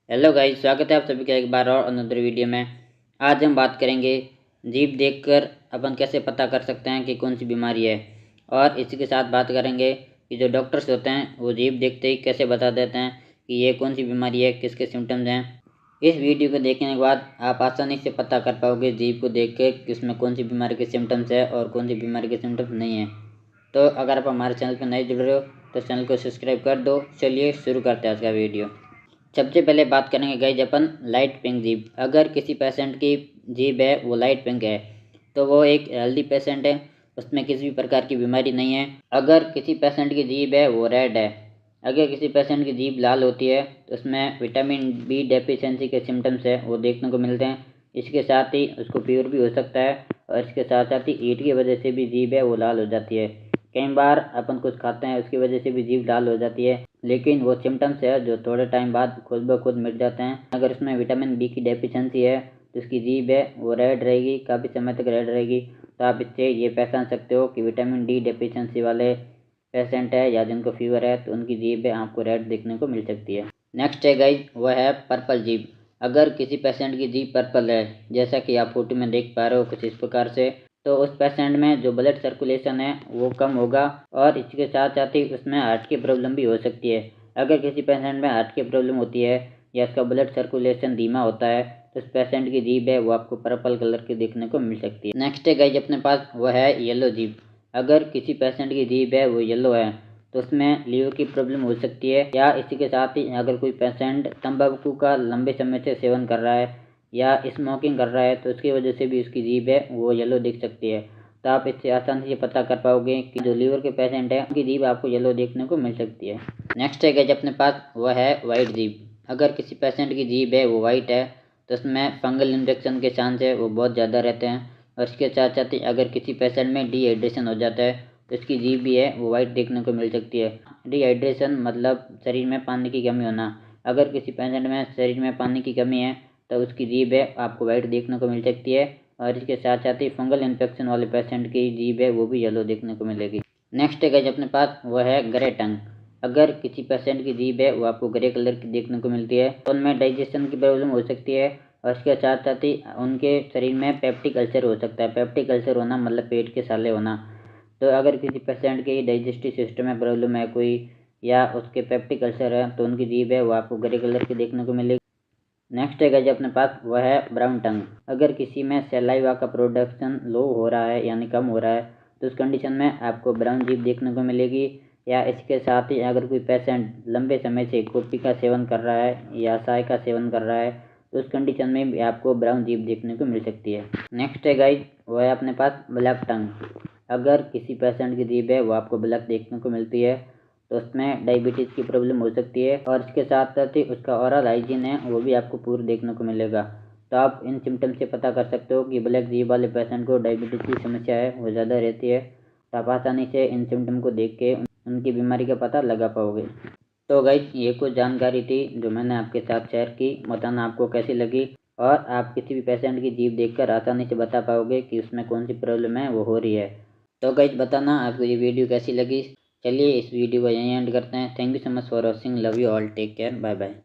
Hello guys, स्वागत है आप सभी का एक बार और अनदर वीडियो में। आज हम बात करेंगे जीभ देखकर अपन कैसे पता कर सकते हैं कि कौन सी बीमारी है। और इसी के साथ बात करेंगे कि जो डॉक्टर्स होते हैं वो जीभ देखते ही कैसे बता देते हैं कि ये कौन सी बीमारी है, किसके सिम्टम्स हैं। इस वीडियो को देखने के बाद आप आसानी से पता कर पाओगे जीभ को देख के कि उसमें कौन सी बीमारी के सिम्टम्स है और कौन सी बीमारी के सिम्टम्स नहीं है। तो अगर आप हमारे चैनल पर नए जुड़ रहे हो तो चैनल को सब्सक्राइब कर दो। चलिए शुरू करते हैं आज का वीडियो। सबसे पहले बात करेंगे गाइज अपन लाइट पिंक जीभ। अगर किसी पेशेंट की जीभ है वो लाइट पिंक है तो वो एक हेल्दी पेशेंट है, उसमें किसी भी प्रकार की बीमारी नहीं है। अगर किसी पेशेंट की जीभ है वो रेड है, अगर किसी पेशेंट की जीभ लाल होती है तो उसमें विटामिन बी डेफिशिएंसी के सिम्टम्स है वो देखने को मिलते हैं। इसके साथ ही उसको फीवर भी हो सकता है और इसके साथ साथ ही हीट की वजह से भी जीभ है वो लाल हो जाती है। कई बार अपन कुछ खाते हैं उसकी वजह से भी जीभ लाल हो जाती है, लेकिन वो सिम्टम्स है जो थोड़े टाइम बाद खुद ब खुद मिट जाते हैं। अगर उसमें विटामिन बी की डेफिशिएंसी है तो उसकी जीभ है वो रेड रहेगी, काफ़ी समय तक रेड रहेगी। तो आप इससे ये पहचान सकते हो कि विटामिन डी डेफिशिएंसी वाले पेशेंट है या जिनको फीवर है तो उनकी जीभ है आपको रेड देखने को मिल सकती है। नेक्स्ट है गाइज, वो है पर्पल जीभ। अगर किसी पेशेंट की जीभ पर्पल है, जैसा कि आप फोटो में देख पा रहे हो कुछ इस प्रकार से, तो उस पेशेंट में जो ब्लड सर्कुलेशन है वो कम होगा और इसके साथ साथ ही उसमें हार्ट की प्रॉब्लम भी हो सकती है। अगर किसी पेशेंट में हार्ट की प्रॉब्लम होती है या उसका ब्लड सर्कुलेशन धीमा होता है तो उस पेशेंट की जीभ है वो आपको पर्पल कलर की देखने को मिल सकती है। नेक्स्ट है गाइज अपने पास, वो है येलो जीभ। अगर किसी पेशेंट की जीभ है वो येलो है तो उसमें लीवर की प्रॉब्लम हो सकती है, या इसी के साथ ही अगर कोई पेशेंट तंबाकू का लंबे समय से सेवन कर रहा है या स्मोकिंग कर रहा है तो उसकी वजह से भी उसकी जीभ है वो येलो दिख सकती है। तो आप इससे आसानी से पता कर पाओगे कि जो लीवर के पेशेंट है उनकी जीभ आपको येलो देखने को मिल सकती है। नेक्स्ट है गाइस अपने पास, वो है वाइट जीभ। अगर किसी पेशेंट की जीभ है वो वाइट है तो उसमें फंगल इन्फेक्शन के चांस है वो बहुत ज़्यादा रहते हैं। और इसके साथ साथ ही अगर किसी पेशेंट में डिहाइड्रेशन हो जाता है तो इसकी जीभ भी है वो वाइट देखने को मिल सकती है। डिहाइड्रेशन मतलब शरीर में पानी की कमी होना। अगर किसी पेशेंट में शरीर में पानी की कमी है तो उसकी जीभ है आपको वाइट देखने को मिल सकती है। और इसके साथ साथ ही फंगल इन्फेक्शन वाले पेशेंट की जीभ है वो भी येलो देखने को मिलेगी। नेक्स्ट है गाइस अपने पास, वो है ग्रे टंग। अगर किसी पेशेंट की जीभ है वो आपको ग्रे कलर की देखने को मिलती है तो उनमें डाइजेशन की प्रॉब्लम हो सकती है और इसके साथ साथ ही उनके शरीर में पेप्टिक अल्सर हो सकता है। पेप्टिक अल्सर होना मतलब पेट के साले होना। तो अगर किसी पेशेंट के डाइजेस्टिव सिस्टम में प्रॉब्लम है कोई या उसके पेप्टिक अल्सर है तो उनकी जीभ है वो आपको ग्रे कलर की देखने को मिलेगी। नेक्स्ट है गाइस अपने पास, वो है ब्राउन टंग। अगर किसी में सलाइवा का प्रोडक्शन लो हो रहा है यानी कम हो रहा है तो उस कंडीशन में आपको ब्राउन जीभ देखने को मिलेगी। या इसके साथ ही अगर कोई पेशेंट लंबे समय से कॉफ़ी का सेवन कर रहा है या चाय का सेवन कर रहा है तो उस कंडीशन में भी आपको ब्राउन जीभ देखने को मिल सकती है। नेक्स्ट है गाइस, वो है अपने पास ब्लैक टंग। अगर किसी पेशेंट की जीभ है वो आपको ब्लैक देखने को मिलती है तो उसमें डायबिटीज़ की प्रॉब्लम हो सकती है और इसके साथ साथ ही उसका ओरल हाइजीन है वो भी आपको पूरा देखने को मिलेगा। तो आप इन सिम्टम्स से पता कर सकते हो कि ब्लैक जीभ वाले पेशेंट को डायबिटीज़ की समस्या है वो ज़्यादा रहती है। तो आप आसानी से इन सिम्टम को देख के उनकी बीमारी का पता लगा पाओगे। तो गाइस ये कुछ जानकारी थी जो मैंने आपके साथ शेयर की। बताना आपको कैसी लगी और आप किसी भी पेशेंट की जीभ देखकर आसानी से बता पाओगे कि उसमें कौन सी प्रॉब्लम है वो हो रही है। तो गाइस बताना आपको ये वीडियो कैसी लगी। चलिए इस वीडियो को यहीं एंड करते हैं। Thank you so much for watching. Love you all, take care, bye bye.